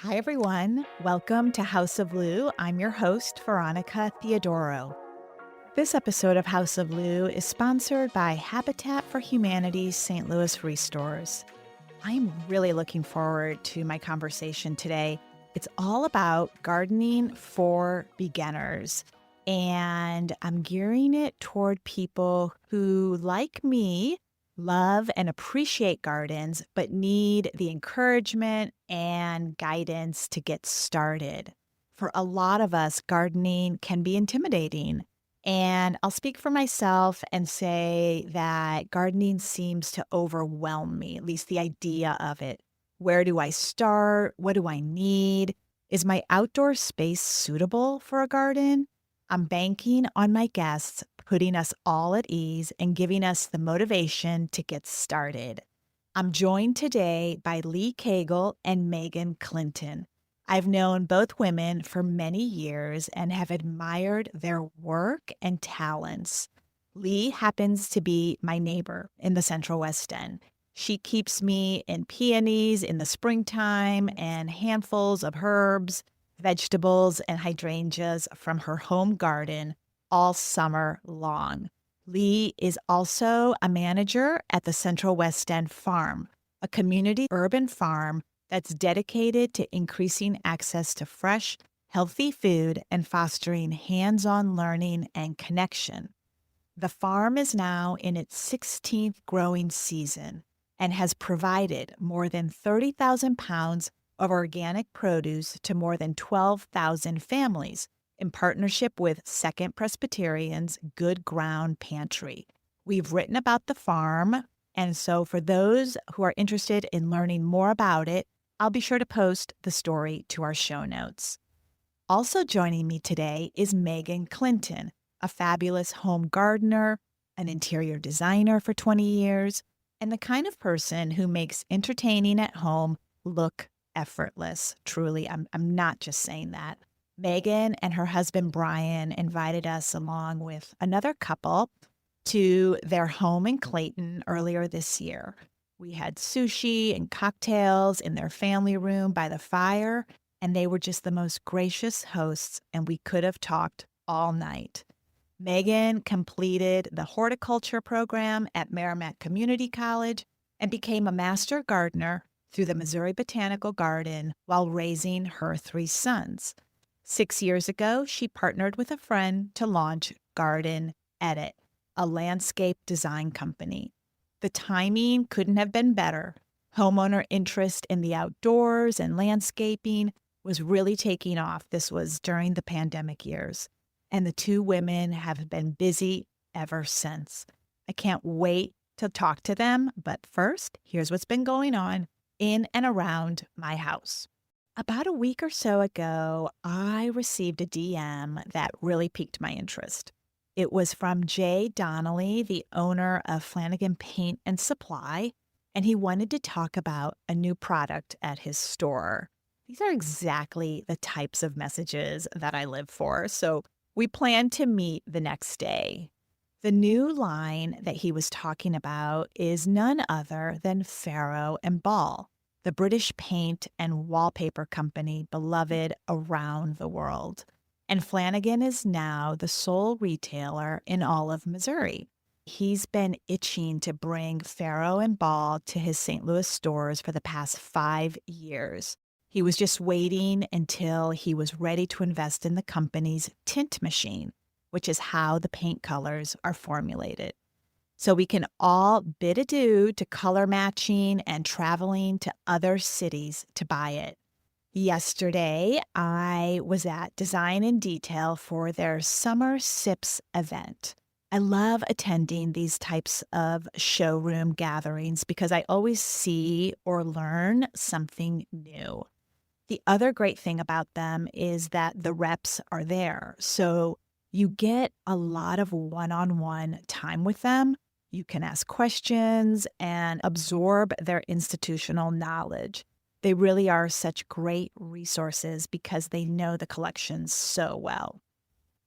Hi, everyone. Welcome to House of Lou. I'm your host, Veronica Theodoro. This episode of House of Lou is sponsored by Habitat for Humanity's St. Louis Restores. I'm really looking forward to my conversation today. It's all about gardening for beginners, and I'm gearing it toward people who, like me, love and appreciate gardens, but need the encouragement and guidance to get started. For a lot of us, gardening can be intimidating. And I'll speak for myself and say that gardening seems to overwhelm me, at least the idea of it. Where do I start? What do I need? Is my outdoor space suitable for a garden? I'm banking on my guests putting us all at ease and giving us the motivation to get started. I'm joined today by Lee Cagle and Megan Clinton. I've known both women for many years and have admired their work and talents. Lee happens to be my neighbor in the Central West End. She keeps me in peonies in the springtime and handfuls of herbs, vegetables, and hydrangeas from her home garden all summer long. Lee is also a manager at the Central West End Farm, a community urban farm that's dedicated to increasing access to fresh, healthy food and fostering hands-on learning and connection. The farm is now in its 16th growing season and has provided more than 30,000 pounds of organic produce to more than 12,000 families in partnership with Second Presbyterian's Good Ground Pantry. We've written about the farm, and so for those who are interested in learning more about it, I'll be sure to post the story to our show notes. Also joining me today is Megan Clinton, a fabulous home gardener, an interior designer for 20 years, and the kind of person who makes entertaining at home look effortless. Truly, I'm not just saying that. Megan and her husband Brian invited us along with another couple to their home in Clayton earlier this year. We had sushi and cocktails in their family room by the fire, and they were just the most gracious hosts, and we could have talked all night. Megan completed the horticulture program at Merrimack Community College and became a master gardener through the Missouri Botanical Garden while raising her 3 sons. 6 years ago, she partnered with a friend to launch Garden Edit, a landscape design company. The timing couldn't have been better. Homeowner interest in the outdoors and landscaping was really taking off. This was during the pandemic years, and the two women have been busy ever since. I can't wait to talk to them, but first, here's what's been going on in and around my house. About a week or so ago, I received a DM that really piqued my interest. It was from Jay Donnelly, the owner of Flanagan Paint and Supply, and he wanted to talk about a new product at his store. These are exactly the types of messages that I live for, so we planned to meet the next day. The new line that he was talking about is none other than Farrow and Ball, the British paint and wallpaper company beloved around the world. And Flanagan is now the sole retailer in all of Missouri. He's been itching to bring Farrow and Ball to his St. Louis stores for the past 5 years. He was just waiting until he was ready to invest in the company's tint machine, which is how the paint colors are formulated. So we can all bid adieu to color matching and traveling to other cities to buy it. Yesterday, I was at Design and Detail for their Summer Sips event. I love attending these types of showroom gatherings because I always see or learn something new. The other great thing about them is that the reps are there. So you get a lot of one-on-one time with them. You can ask questions and absorb their institutional knowledge. They really are such great resources because they know the collections so well.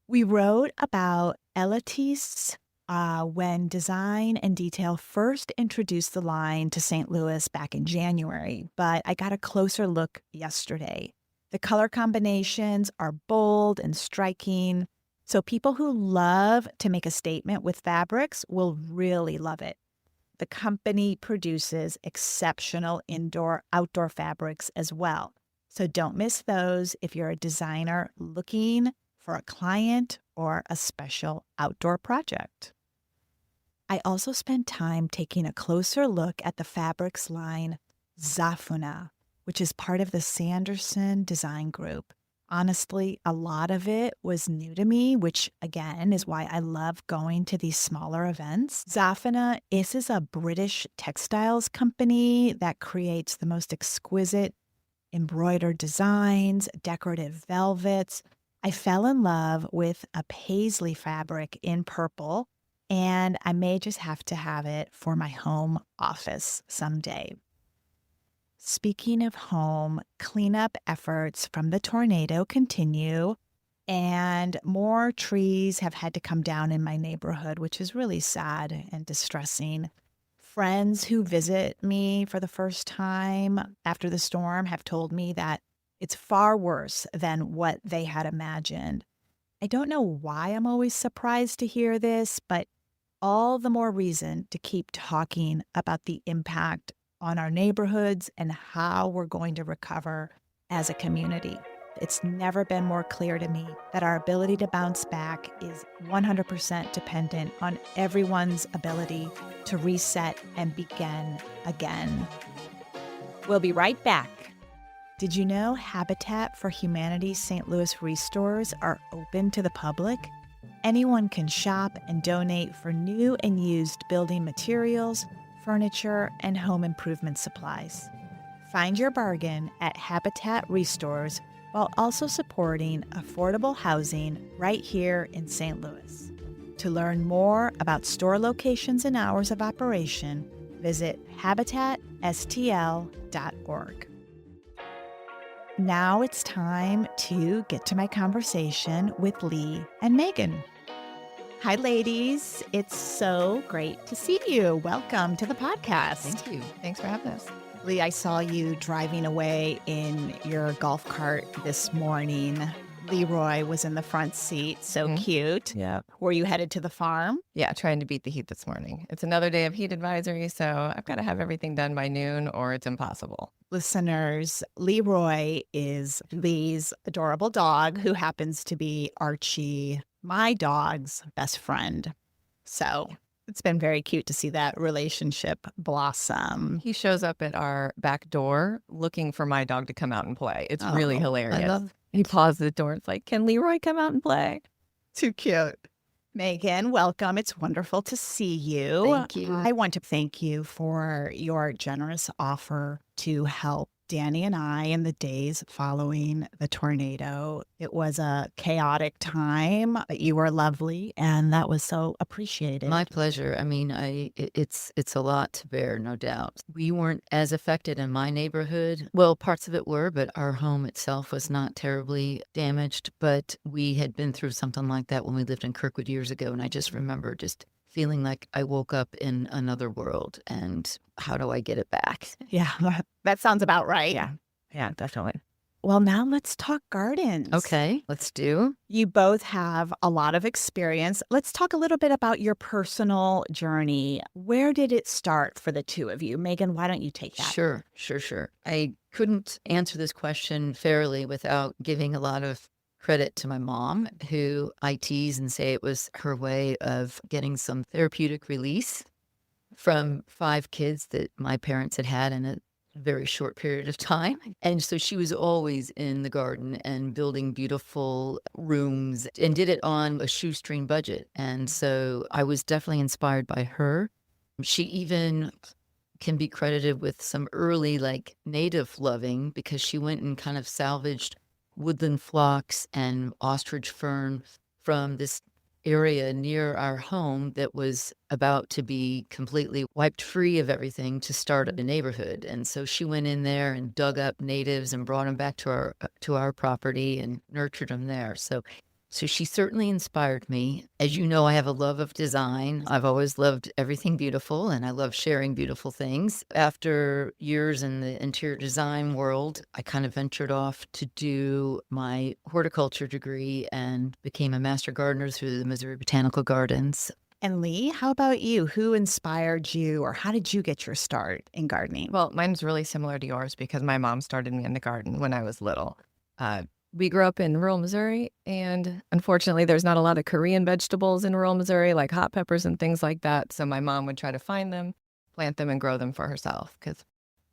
We wrote about Elatis when Design and Detail first introduced the line to St. Louis back in January, but I got a closer look yesterday. The color combinations are bold and striking, so people who love to make a statement with fabrics will really love it. The company produces exceptional outdoor fabrics as well. So don't miss those if you're a designer looking for a client or a special outdoor project. I also spent time taking a closer look at the fabrics line Zafuna, which is part of the Sanderson Design Group. Honestly, a lot of it was new to me, which again is why I love going to these smaller events. Zafuna is a British textiles company that creates the most exquisite embroidered designs, decorative velvets. I fell in love with a paisley fabric in purple, and I may just have to have it for my home office someday. Speaking of home, cleanup efforts from the tornado continue, and more trees have had to come down in my neighborhood, which is really sad and distressing. Friends who visit me for the first time after the storm have told me that it's far worse than what they had imagined. I don't know why I'm always surprised to hear this, but all the more reason to keep talking about the impact on our neighborhoods and how we're going to recover as a community. It's never been more clear to me that our ability to bounce back is 100% dependent on everyone's ability to reset and begin again. We'll be right back. Did you know Habitat for Humanity's St. Louis restores are open to the public? Anyone can shop and donate for new and used building materials, furniture, and home improvement supplies. Find your bargain at Habitat Restores while also supporting affordable housing right here in St. Louis. To learn more about store locations and hours of operation, visit habitatstl.org. Now it's time to get to my conversation with Lee and Megan. Hi, ladies. It's so great to see you. Welcome to the podcast. Thank you. Thanks for having us. Lee, I saw you driving away in your golf cart this morning. Leroy was in the front seat. So cute. Yeah. Were you headed to the farm? Yeah, trying to beat the heat this morning. It's another day of heat advisory, so I've got to have everything done by noon or it's impossible. Listeners, Leroy is Lee's adorable dog who happens to be Archie, my dog's best friend. So it's been very cute to see that relationship blossom. He shows up at our back door looking for my dog to come out and play. It's really hilarious. He pauses the door. It's like, can Leroy come out and play? Too cute. Megan, welcome. It's wonderful to see you. Thank you. I want to thank you for your generous offer to help Danny and I in the days following the tornado. It was a chaotic time, but you were lovely, and that was so appreciated. My pleasure. I mean, it's a lot to bear, no doubt. We weren't as affected in my neighborhood. Well, parts of it were, but our home itself was not terribly damaged. But we had been through something like that when we lived in Kirkwood years ago, and I just remember just feeling like I woke up in another world, and how do I get it back? Yeah, that sounds about right. Yeah, definitely. Well, now let's talk gardens. Okay, let's do. You both have a lot of experience. Let's talk a little bit about your personal journey. Where did it start for the two of you? Megan, why don't you take that? Sure. I couldn't answer this question fairly without giving a lot of credit to my mom, who I tease and say it was her way of getting some therapeutic release from 5 kids that my parents had had in a very short period of time. And so she was always in the garden and building beautiful rooms and did it on a shoestring budget. And so I was definitely inspired by her. She even can be credited with some early native loving, because she went and kind of salvaged woodland phlox and ostrich fern from this area near our home that was about to be completely wiped free of everything to start a neighborhood. And so she went in there and dug up natives and brought them back to our property and nurtured them there. So So she certainly inspired me. As you know, I have a love of design. I've always loved everything beautiful, and I love sharing beautiful things. After years in the interior design world, I kind of ventured off to do my horticulture degree and became a master gardener through the Missouri Botanical Gardens. And Lee, how about you? Who inspired you, or how did you get your start in gardening? Well, mine's really similar to yours because my mom started me in the garden when I was little. We grew up in rural Missouri, and unfortunately, there's not a lot of Korean vegetables in rural Missouri, like hot peppers and things like that. So my mom would try to find them, plant them, and grow them for herself because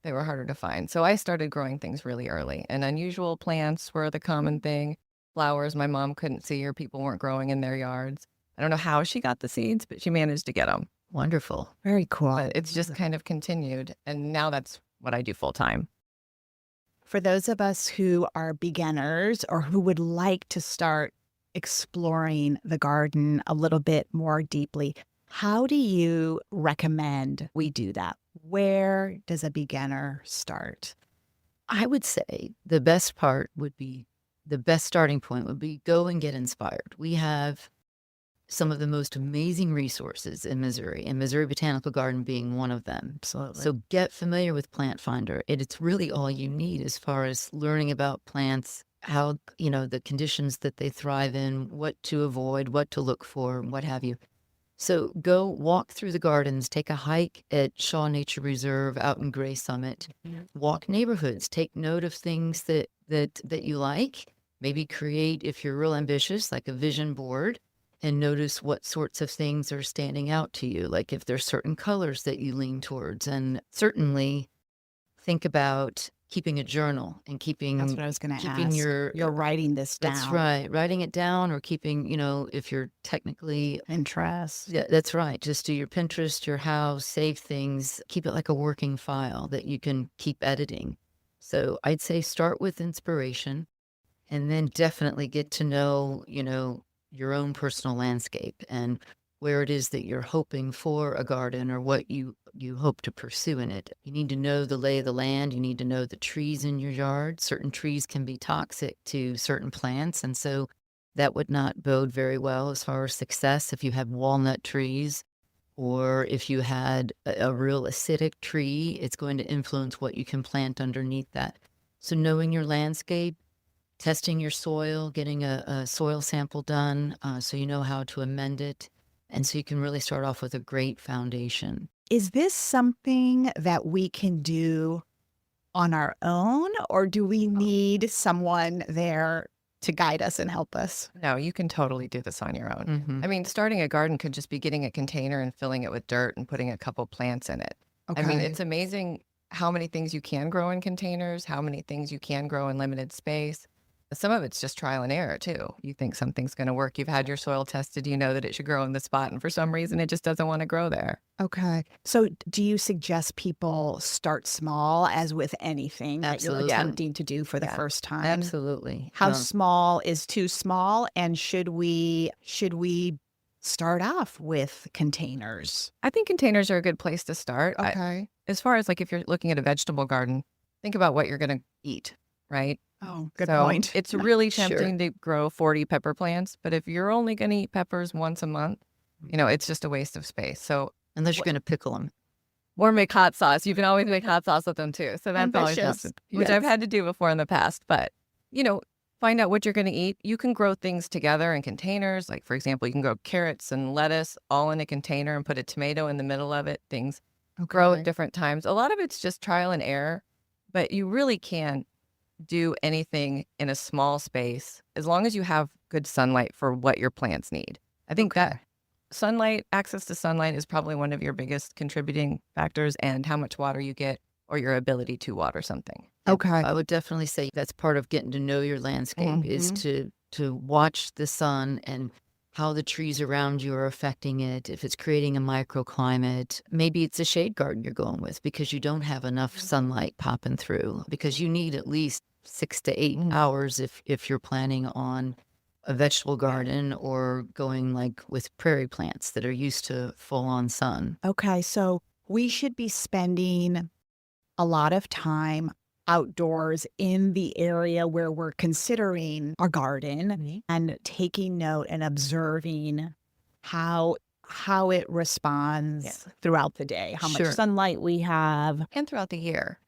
they were harder to find. So I started growing things really early, and unusual plants were the common thing. Flowers my mom couldn't see or people weren't growing in their yards. I don't know how she got the seeds, but she managed to get them. Wonderful. Very cool. But it's just kind of continued, and now that's what I do full time. For those of us who are beginners or who would like to start exploring the garden a little bit more deeply, how do you recommend we do that? Where does a beginner start? I would say the best starting point would be go and get inspired. We have some of the most amazing resources in Missouri, and Missouri Botanical Garden being one of them. Absolutely. So get familiar with Plant Finder. It's really all you need as far as learning about plants, how, the conditions that they thrive in, what to avoid, what to look for, what have you. So go walk through the gardens, take a hike at Shaw Nature Reserve out in Gray Summit, walk neighborhoods, take note of things that you like, maybe create, if you're real ambitious, like a vision board, and notice what sorts of things are standing out to you, like if there's certain colors that you lean towards. And certainly think about keeping a journal and keeping... That's what I was going to ask. You're writing this down. That's right. Writing it down, or keeping, if you're technically... Pinterest. Yeah, that's right. Just do your Pinterest, your house, save things, keep it like a working file that you can keep editing. So I'd say start with inspiration, and then definitely get to know, your own personal landscape and where it is that you're hoping for a garden, or what you hope to pursue in it. You need to know the lay of the land. You need to know the trees in your yard. Certain trees can be toxic to certain plants, and so that would not bode very well as far as success if you have walnut trees, or if you had a real acidic tree. It's going to influence what you can plant underneath that. So knowing your landscape, testing your soil, getting a soil sample done so you know how to amend it, and so you can really start off with a great foundation. Is this something that we can do on our own, or do we need someone there to guide us and help us? No, you can totally do this on your own. I mean, starting a garden could just be getting a container and filling it with dirt and putting a couple plants in it. I mean, it's amazing how many things you can grow in containers, how many things you can grow in limited space. Some of it's just trial and error, too. You think something's going to work. You've had your soil tested. You know that it should grow in the spot. And for some reason, it just doesn't want to grow there. Okay. So do you suggest people start small, as with anything that you're attempting to do for the first time? Absolutely. How small is too small? And should we start off with containers? I think containers are a good place to start. Okay. As far as if you're looking at a vegetable garden, think about what you're going to eat, right? Oh, good point. It's really tempting to grow 40 pepper plants, but if you're only going to eat peppers once a month, it's just a waste of space. So unless you're going to pickle them. Or make hot sauce. You can always make hot sauce with them too. So that's always something, which I've had to do before in the past. But, find out what you're going to eat. You can grow things together in containers. Like, for example, you can grow carrots and lettuce all in a container and put a tomato in the middle of it. Things grow at different times. A lot of it's just trial and error, but you really can do anything in a small space as long as you have good sunlight for what your plants need. I think that access to sunlight is probably one of your biggest contributing factors, and how much water you get or your ability to water something. Okay. I would definitely say that's part of getting to know your landscape is to watch the sun and how the trees around you are affecting it, if it's creating a microclimate. Maybe it's a shade garden you're going with because you don't have enough sunlight popping through, because you need at least 6 to 8 hours if you're planning on a vegetable garden or going with prairie plants that are used to full-on sun. Okay, so we should be spending a lot of time outdoors in the area where we're considering our garden and taking note and observing how it responds throughout the day, how much sunlight we have. And throughout the year.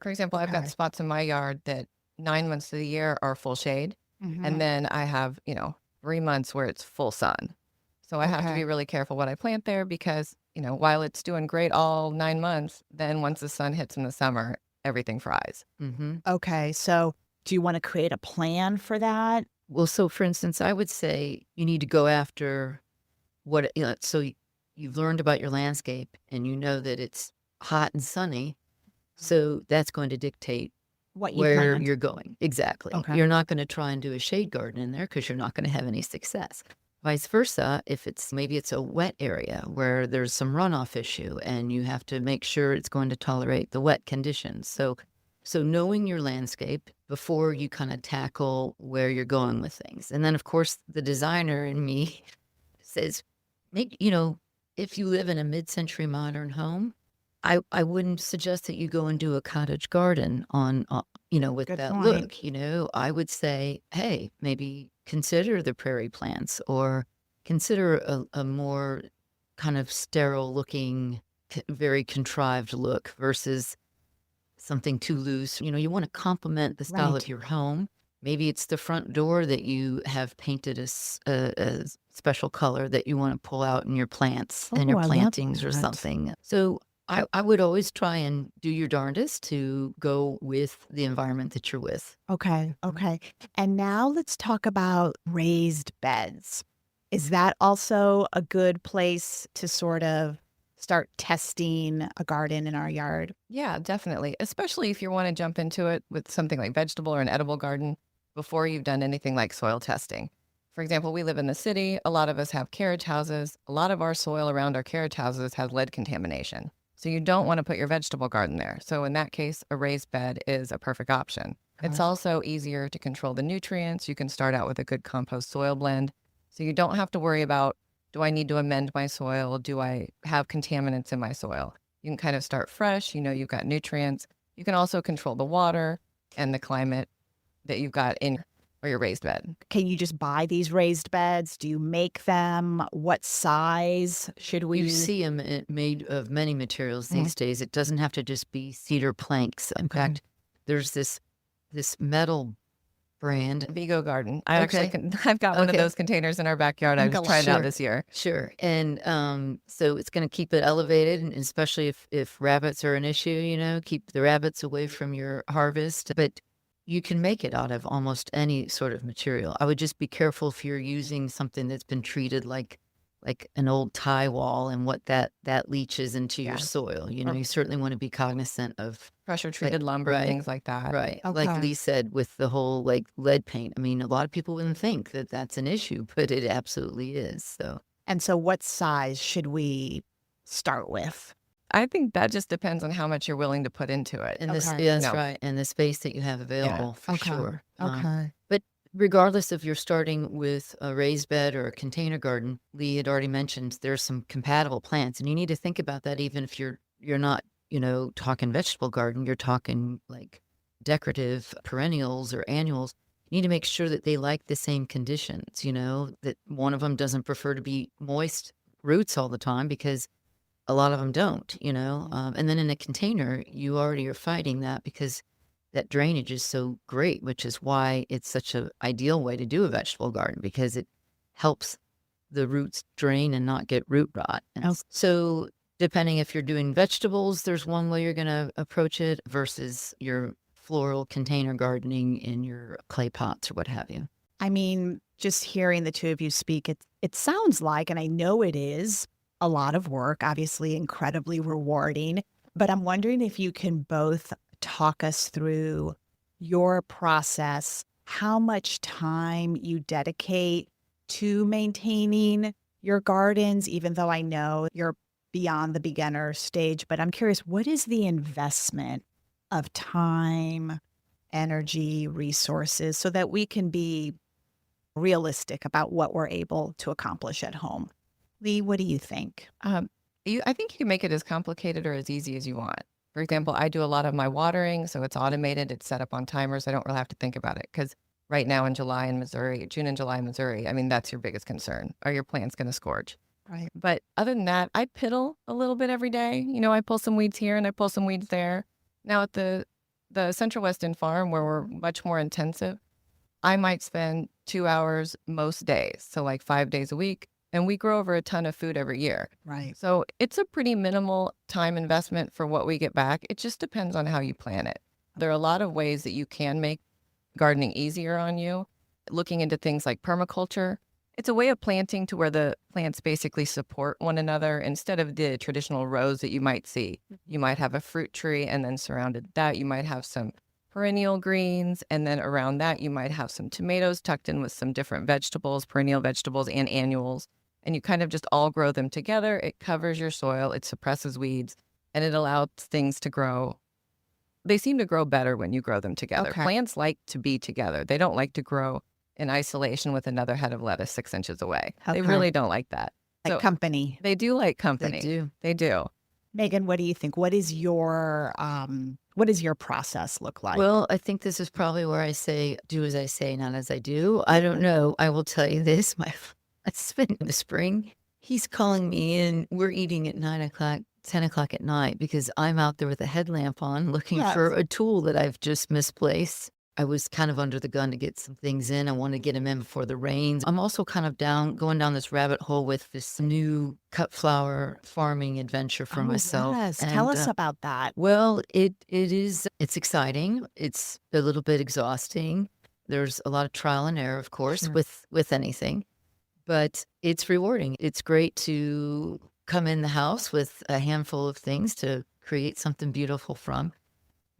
For example, I've got spots in my yard that 9 months of the year are full shade. And then I have, 3 months where it's full sun. So I have to be really careful what I plant there because, while it's doing great all 9 months, then once the sun hits in the summer, everything fries. Okay. So do you want to create a plan for that? Well, so for instance, I would say you need to go after what, so you've learned about your landscape and you know that it's hot and sunny. So that's going to dictate where you're going. Exactly. Okay. You're not going to try and do a shade garden in there because you're not going to have any success. Vice versa, if maybe it's a wet area where there's some runoff issue and you have to make sure it's going to tolerate the wet conditions. So knowing your landscape before you kind of tackle where you're going with things. And then, of course, the designer in me says, if you live in a mid-century modern home, I wouldn't suggest that you go and do a cottage garden with Good that point. look. I would say, hey, maybe consider the prairie plants or consider a more kind of sterile looking, very contrived look versus something too loose. You want to complement the style of your home. Maybe it's the front door that you have painted a special color that you want to pull out in your plants and your plantings or something. So I would always try and do your darndest to go with the environment that you're with. Okay. And now let's talk about raised beds. Is that also a good place to sort of start testing a garden in our yard? Yeah, definitely. Especially if you want to jump into it with something like vegetable or an edible garden before you've done anything like soil testing. For example, we live in the city. A lot of us have carriage houses. A lot of our soil around our carriage houses has lead contamination. So you don't want to put your vegetable garden there. So in that case, a raised bed is a perfect option. It's also easier to control the nutrients. You can start out with a good compost soil blend. So you don't have to worry about, do I need to amend my soil? Do I have contaminants in my soil? You can kind of start fresh. You've got nutrients. You can also control the water and the climate that you've got in your raised bed. Can you just buy these raised beds? Do you make them? What size should we? You see them made of many materials these days. It doesn't have to just be cedar planks. In fact, there's this metal brand. Vigo Garden. I've got one of those containers in our backyard. I was trying it out this year. Sure. And so it's going to keep it elevated, and especially if rabbits are an issue, keep the rabbits away from your harvest. But you can make it out of almost any sort of material. I would just be careful if you're using something that's been treated like an old tie wall and what that leaches into your soil. You certainly want to be cognizant of pressure treated lumber and things like that. Right. Okay. Like Lee said, with the whole lead paint. I mean, a lot of people wouldn't think that that's an issue, but it absolutely is. So what size should we start with? I think that just depends on how much you're willing to put into it. And that's right. And the space that you have available for sure. But regardless if you're starting with a raised bed or a container garden, Lee had already mentioned there's some compatible plants. And you need to think about that even if you're not, talking vegetable garden, you're talking like decorative perennials or annuals. You need to make sure that they like the same conditions, that one of them doesn't prefer to be moist roots all the time because a lot of them don't, and then in a container, you already are fighting that because that drainage is so great, which is why it's such an ideal way to do a vegetable garden because it helps the roots drain and not get root rot. And so depending if you're doing vegetables, there's one way you're going to approach it versus your floral container gardening in your clay pots or what have you. I mean, just hearing the two of you speak, it sounds like, and I know it is, a lot of work, obviously incredibly rewarding, but I'm wondering if you can both talk us through your process, how much time you dedicate to maintaining your gardens, even though I know you're beyond the beginner stage, but I'm curious, what is the investment of time, energy, resources, so that we can be realistic about what we're able to accomplish at home? Lee, what do you think? I think you can make it as complicated or as easy as you want. For example, I do a lot of my watering, so it's automated. It's set up on timers. I don't really have to think about it because right now in June and July in Missouri, I mean, that's your biggest concern. Are your plants going to scorch? Right. But other than that, I piddle a little bit every day. I pull some weeds here and I pull some weeds there. Now at the Central Weston farm where we're much more intensive, I might spend 2 hours most days. So like 5 days a week. And we grow over a ton of food every year. Right. So it's a pretty minimal time investment for what we get back. It just depends on how you plan it. There are a lot of ways that you can make gardening easier on you. Looking into things like permaculture. It's a way of planting to where the plants basically support one another instead of the traditional rows that you might see. You might have a fruit tree and then surrounded that you might have some perennial greens, and then around that you might have some tomatoes tucked in with some different vegetables, perennial vegetables and annuals. And you kind of just all grow them together. It covers your soil, it suppresses weeds, and it allows things to grow. They seem to grow better when you grow them together. Okay. Plants like to be together. They don't like to grow in isolation with another head of lettuce 6 inches away. They Okay. really don't like that. Like So company. they do like company. They do. They do. Megan, what do you think? What does your process look like? Well, I think this is probably where I say, do as I say, not as I do. I don't know. I will tell you this. My husband in the spring, he's calling me in. We're eating at 9 o'clock, 10 o'clock at night because I'm out there with a headlamp on looking Yes. for a tool that I've just misplaced. I was kind of under the gun to get some things in. I wanted to get them in before the rains. I'm also kind of going down this rabbit hole with this new cut flower farming adventure for myself. Yes. Tell And, us about that. Well, it's exciting. It's a little bit exhausting. There's a lot of trial and error, of course, Sure. with anything, but it's rewarding. It's great to come in the house with a handful of things to create something beautiful from.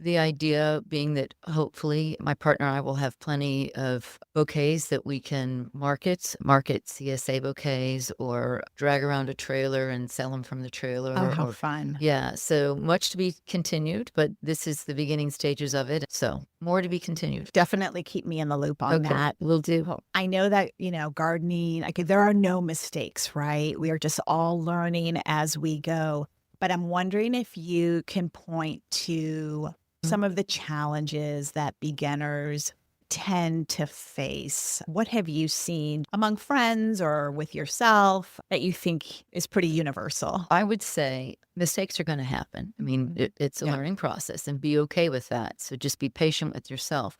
The idea being that hopefully my partner and I will have plenty of bouquets that we can market CSA bouquets or drag around a trailer and sell them from the trailer. Oh, how or fun. Yeah, so much to be continued, but this is the beginning stages of it. So more to be continued. Definitely keep me in the loop on that. Will do. I know that, gardening, like there are no mistakes, right? We are just all learning as we go. But I'm wondering if you can point to some of the challenges that beginners tend to face. What have you seen among friends or with yourself that you think is pretty universal? I would say mistakes are going to happen. I mean, it's a Yeah. learning process and be okay with that. So just be patient with yourself,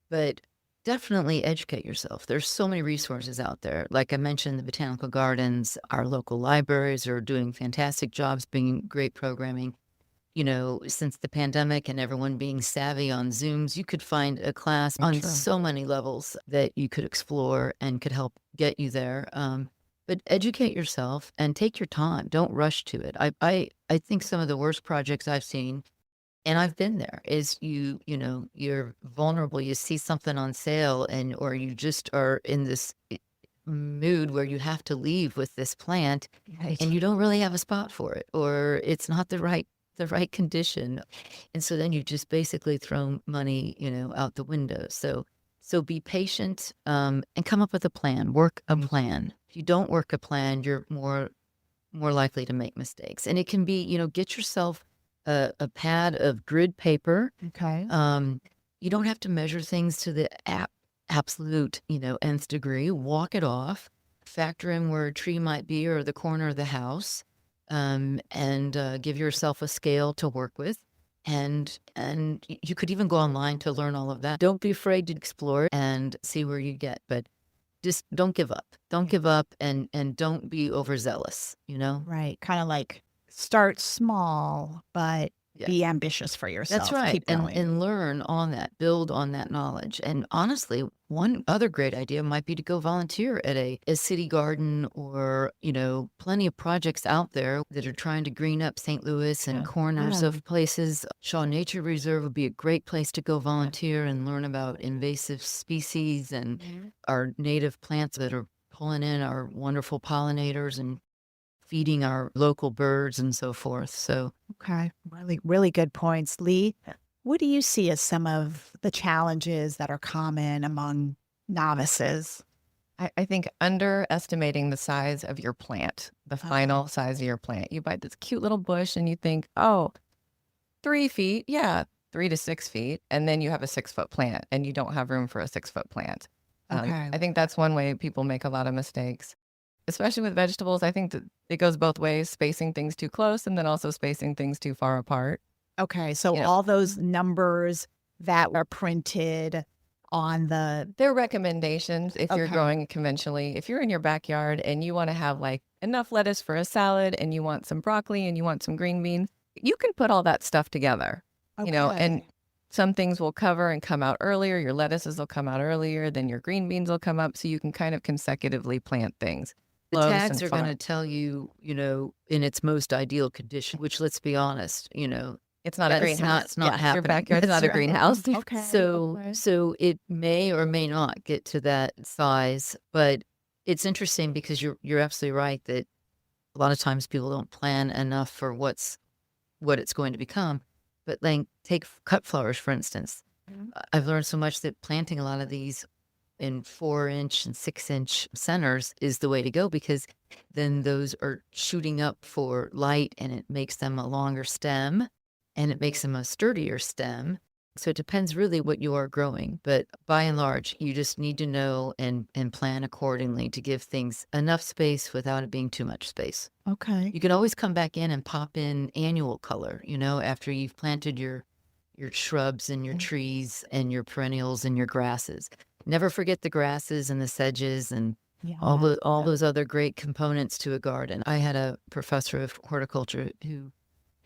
but definitely educate yourself. There's so many resources out there. Like I mentioned, the botanical gardens, our local libraries are doing fantastic jobs, bringing great programming. Since the pandemic and everyone being savvy on Zooms, you could find a class on True. so many levels that you could explore and could help get you there. But educate yourself and take your time. Don't rush to it. I think some of the worst projects I've seen, and I've been there, is you're vulnerable. You see something on sale or you just are in this mood where you have to leave with this plant and you don't really have a spot for it, or it's not the right condition. And so then you just basically throw money, out the window. So be patient, and come up with a plan, work a plan. If you don't work a plan, you're more likely to make mistakes. And it can be, get yourself a pad of grid paper. Okay. You don't have to measure things to the absolute, nth degree. Walk it off, factor in where a tree might be or the corner of the house. And give yourself a scale to work with. And you could even go online to learn all of that. Don't be afraid to explore and see where you get, but just don't give up. Don't give up and don't be overzealous, Right. Kind of like start small, but Yeah. be ambitious for yourself. That's right. Keep going. And learn on that, build on that knowledge. And honestly, one other great idea might be to go volunteer at a city garden or, plenty of projects out there that are trying to green up St. Louis and corners of places. Shaw Nature Reserve would be a great place to go volunteer and learn about invasive species and our native plants that are pulling in our wonderful pollinators and feeding our local birds and so forth. So Okay. Really, really good points. Lee, what do you see as some of the challenges that are common among novices? I think underestimating the size of your plant, the final size of your plant. You buy this cute little bush and you think, oh, 3 feet, yeah, 3 to 6 feet, and then you have a 6 foot plant, and you don't have room for a 6 foot plant. Okay. I think that's one way people make a lot of mistakes, especially with vegetables. I think that it goes both ways, spacing things too close and then also spacing things too far apart. Okay. So You know, all those numbers that are printed on the, they're recommendations if you're Okay. growing conventionally. If you're in your backyard and you want to have like enough lettuce for a salad and you want some broccoli and you want some green beans, you can put all that stuff together, and Okay. some things will cover and come out earlier. Your lettuces will come out earlier, then your green beans will come up. So you can kind of consecutively plant things. The Close tags and are going far. to tell you, in its most ideal condition, which let's be honest, It's not a that's greenhouse. it's not Your happening. backyard's not That's a right. greenhouse. Okay. So, Okay. so it may or may not get to that size, but it's interesting because you're absolutely right that a lot of times people don't plan enough for what it's going to become. But like take cut flowers, for instance. Mhm. I've learned so much that planting a lot of these in 4-inch and 6-inch centers is the way to go, because then those are shooting up for light and it makes them a longer stem and it makes them a sturdier stem. So it depends really what you are growing. But by and large, you just need to know and plan accordingly to give things enough space without it being too much space. Okay. You can always come back in and pop in annual color, after you've planted your shrubs and your trees and your perennials and your grasses. Never forget the grasses and the sedges and Yeah. all those other great components to a garden. I had a professor of horticulture who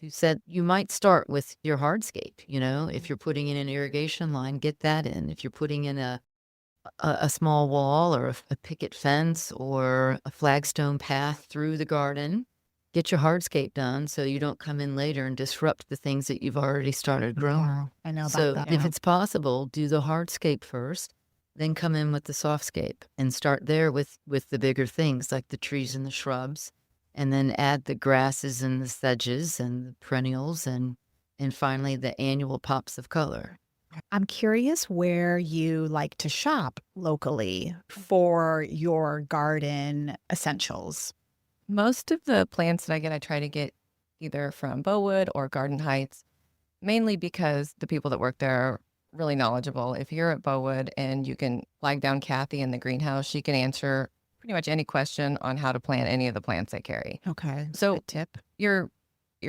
said you might start with your hardscape. If you're putting in an irrigation line, get that in. If you're putting in a small wall or a picket fence or a flagstone path through the garden, get your hardscape done so you don't come in later and disrupt the things that you've already started growing. Yeah, I know about So that. if it's possible, do the hardscape first, then come in with the softscape and start there with the bigger things like the trees and the shrubs, and then add the grasses and the sedges and the perennials and finally the annual pops of color. I'm curious where you like to shop locally for your garden essentials. Most of the plants that I get, I try to get either from Bowood or Garden Heights, mainly because the people that work there are really knowledgeable. If you're at Bowood and you can flag down Kathy in the greenhouse, she can answer pretty much any question on how to plant any of the plants they carry. Okay. So Good tip. your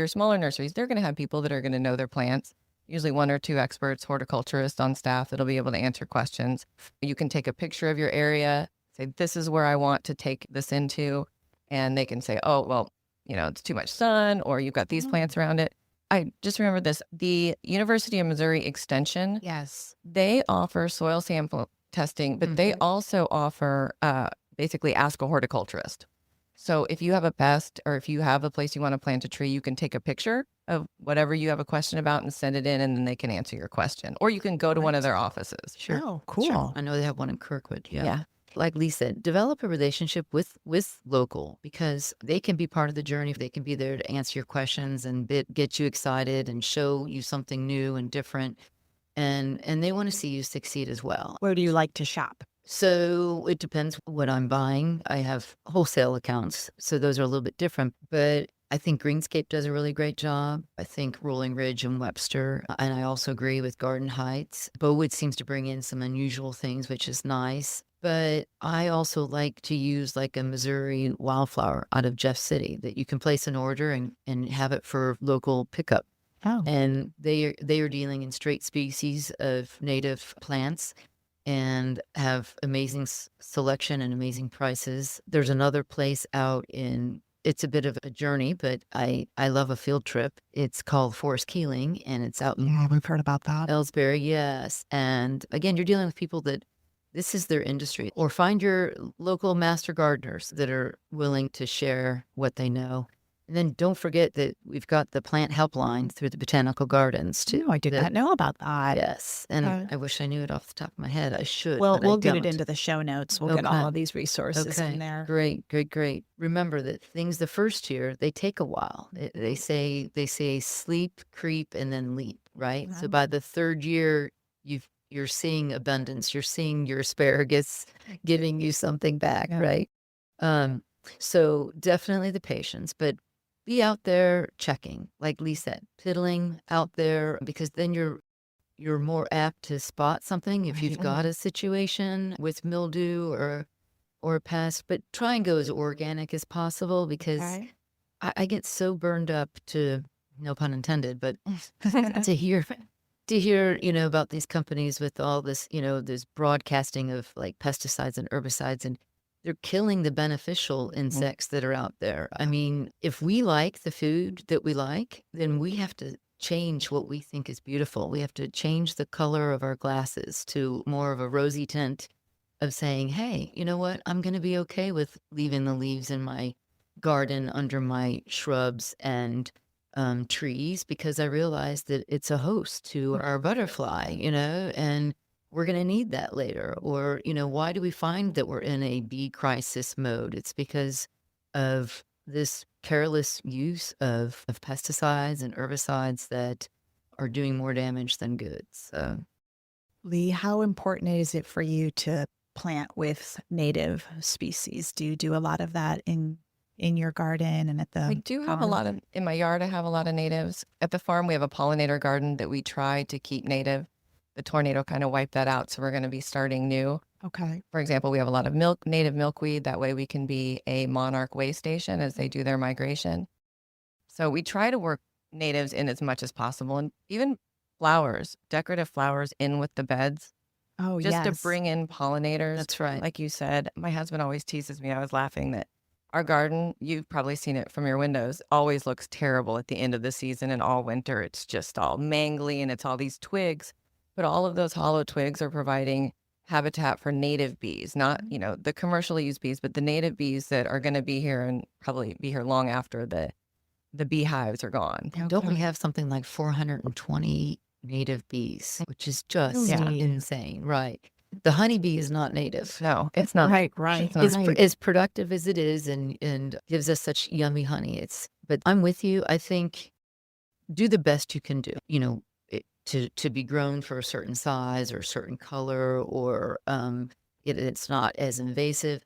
smaller nurseries, they're going to have people that are going to know their plants, usually 1 or 2 experts, horticulturists on staff that'll be able to answer questions. You can take a picture of your area, say, this is where I want to take this into, and they can say, oh, well, it's too much sun, or you've got these plants around it. I just remember this. The University of Missouri Extension, Yes. they offer soil sample testing, but they also offer basically ask a horticulturist. So if you have a pest or if you have a place you want to plant a tree, you can take a picture of whatever you have a question about and send it in, and then they can answer your question. Or you can go to one of their offices. Sure. Oh, cool. Sure. I know they have one in Kirkwood. Yeah. Yeah. Like Lee said, develop a relationship with local, because they can be part of the journey. They can be there to answer your questions and get you excited and show you something new and different. And they want to see you succeed as well. Where do you like to shop? So it depends what I'm buying. I have wholesale accounts, so those are a little bit different. But I think Greenscape does a really great job. I think Rolling Ridge and Webster. And I also agree with Garden Heights. Bowood seems to bring in some unusual things, which is nice. But I also like to use like a Missouri wildflower out of Jeff City that you can place an order and have it for local pickup. Oh. And they are dealing in straight species of native plants and have amazing selection and amazing prices. There's another place out in, it's a bit of a journey, but I love a field trip. It's called Forest Keeling, and it's out in Yeah, we've heard about that. Ellsbury, yes. And again, you're dealing with people that this is their industry. Or find your local master gardeners that are willing to share what they know. And then don't forget that we've got the plant helpline through the botanical gardens too. No, I did not know about that. Yes. And Okay. I wish I knew it off the top of my head. I should. Well, but I we'll get it don't. into the show notes. We'll get Okay. all of these resources in there. Great. Remember that things the first year, they take a while. They say sleep, creep, and then leap, right? So Wow. by the third year, you're seeing abundance. You're seeing your asparagus giving you something back, Yeah. right? So definitely the patience, but be out there checking, like Lee said, piddling out there, because then you're more apt to spot something if you've got a situation with mildew or pest. But try and go as organic as possible, because I get so burned up to, no pun intended, but to hear about these companies with all this, this broadcasting of like pesticides and herbicides, and they're killing the beneficial insects that are out there. I mean, if we like the food that we like, then we have to change what we think is beautiful. We have to change the color of our glasses to more of a rosy tint of saying, hey, you know what? I'm going to be okay with leaving the leaves in my garden under my shrubs and trees, because I realize that it's a host to our butterfly, and we're going to need that later. Or, why do we find that we're in a bee crisis mode? It's because of this careless use of pesticides and herbicides that are doing more damage than good. So, Lee, how important is it for you to plant with native species? Do you do a lot of that in your garden and at the I do have farm? in my yard, I have a lot of natives. At the farm, we have a pollinator garden that we try to keep native. The tornado kind of wiped that out, so we're going to be starting new. Okay. For example, we have a lot of native milkweed. That way we can be a monarch way station as they do their migration. So we try to work natives in as much as possible, and even flowers, decorative flowers in with the beds, Oh, just to yes. bring in pollinators. that's right. Like you said, my husband always teases me. I was laughing that our garden, you've probably seen it from your windows, always looks terrible at the end of the season, and all winter it's just all mangly and it's all these twigs. But all of those hollow twigs are providing habitat for native bees, not, the commercially used bees, but the native bees that are going to be here and probably be here long after the beehives are gone. And don't we have something like 420 native bees, which is just insane, right? The honeybee is not native. No, it's not. Right. It's as productive as it is and gives us such yummy honey. But I'm with you. I think do the best you can do, to be grown for a certain size or a certain color, or it's not as invasive.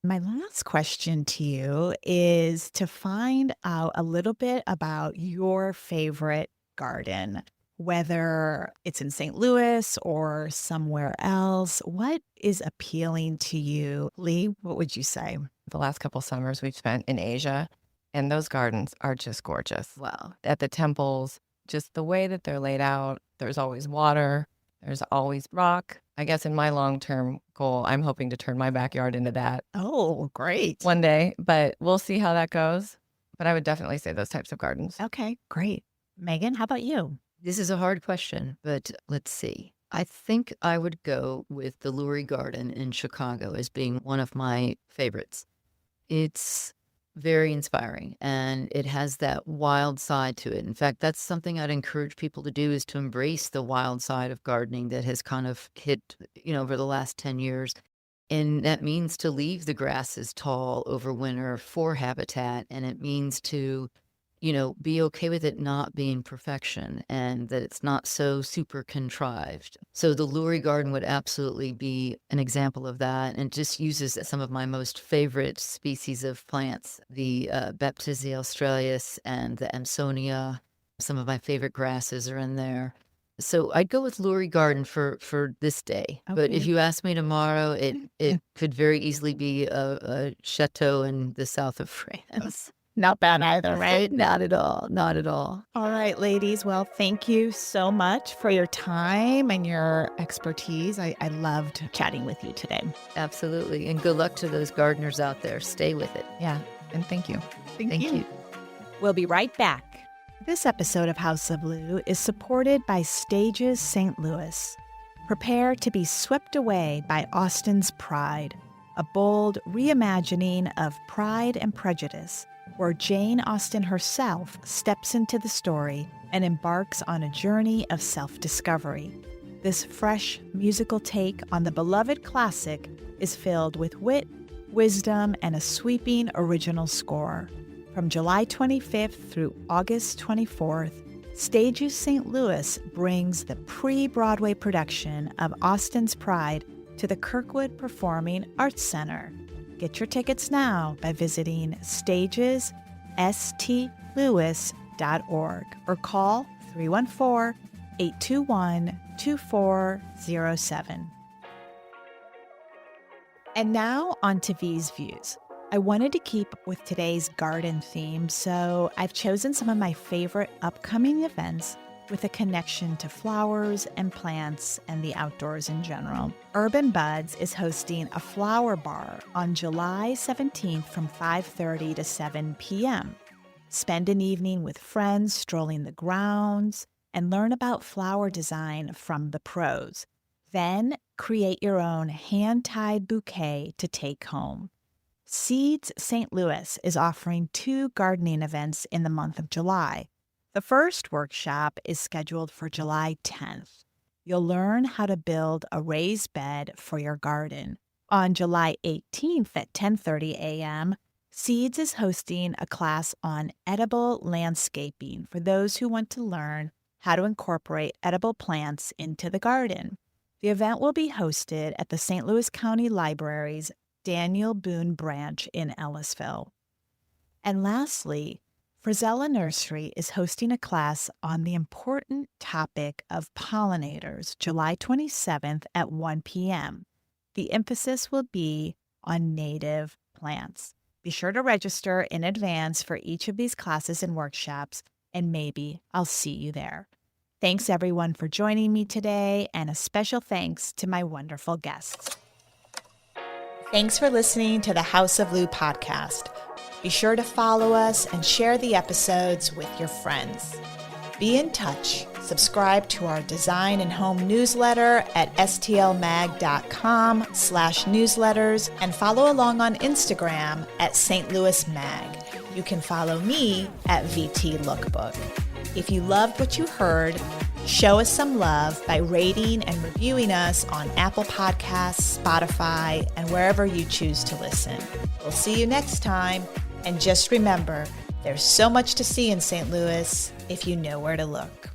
My last question to you is to find out a little bit about your favorite garden, whether it's in St. Louis or somewhere else. What is appealing to you? Lee, what would you say? The last couple summers we've spent in Asia, and those gardens are just gorgeous. Wow. At the temples, just the way that they're laid out, there's always water, there's always rock. I guess in my long-term goal, I'm hoping to turn my backyard into that Oh, great. one day, but we'll see how that goes. But I would definitely say those types of gardens. Okay, great. Megan, how about you? This is a hard question, but let's see. I think I would go with the Lurie Garden in Chicago as being one of my favorites. It's very inspiring, and it has that wild side to it. In fact, that's something I'd encourage people to do, is to embrace the wild side of gardening that has kind of hit, over the last 10 years. And that means to leave the grasses tall over winter for habitat, and it means to be okay with it not being perfection, and that it's not so super contrived. So the Lurie Garden would absolutely be an example of that, and just uses some of my most favorite species of plants, the Baptisia australis and the Amsonia. Some of my favorite grasses are in there. So I'd go with Lurie Garden for this day. But if you ask me tomorrow, it could very easily be a chateau in the south of France. Not bad either, right? Not at all. Not at all. All right, ladies. Well, thank you so much for your time and your expertise. I loved chatting with you today. Absolutely. And good luck to those gardeners out there. Stay with it. Yeah, and thank you. Thank you. We'll be right back. This episode of House of Lou is supported by Stages St. Louis. Prepare to be swept away by Austen's Pride, a bold reimagining of Pride and Prejudice, where Jane Austen herself steps into the story and embarks on a journey of self-discovery. This fresh musical take on the beloved classic is filled with wit, wisdom, and a sweeping original score. From July 25th through August 24th, Stages St. Louis brings the pre-Broadway production of Austen's Pride to the Kirkwood Performing Arts Center. Get your tickets now by visiting stages-ls.com. stlewis.org or call 314-821-2407. And now on to V's Views. I wanted to keep with today's garden theme, so I've chosen some of my favorite upcoming events with a connection to flowers and plants and the outdoors in general. Urban Buds is hosting a flower bar on July 17th from 5:30 to 7 p.m. Spend an evening with friends strolling the grounds and learn about flower design from the pros. Then create your own hand-tied bouquet to take home. Seeds St. Louis is offering 2 gardening events in the month of July. The first workshop is scheduled for July 10th. You'll learn how to build a raised bed for your garden. On July 18th at 10:30 a.m., Seeds is hosting a class on edible landscaping for those who want to learn how to incorporate edible plants into the garden. The event will be hosted at the St. Louis County Library's Daniel Boone branch in Ellisville. And lastly, Frizella Nursery is hosting a class on the important topic of pollinators July 27th at 1 p.m. The emphasis will be on native plants. Be sure to register in advance for each of these classes and workshops, and maybe I'll see you there. Thanks everyone for joining me today, and a special thanks to my wonderful guests. Thanks for listening to the House of Lou podcast. Be sure to follow us and share the episodes with your friends. Be in touch. Subscribe to our design and home newsletter at stlmag.com/newsletters and follow along on Instagram at St. Louis Mag. You can follow me at VT Lookbook. If you loved what you heard, show us some love by rating and reviewing us on Apple Podcasts, Spotify, and wherever you choose to listen. We'll see you next time. And just remember, there's so much to see in St. Louis if you know where to look.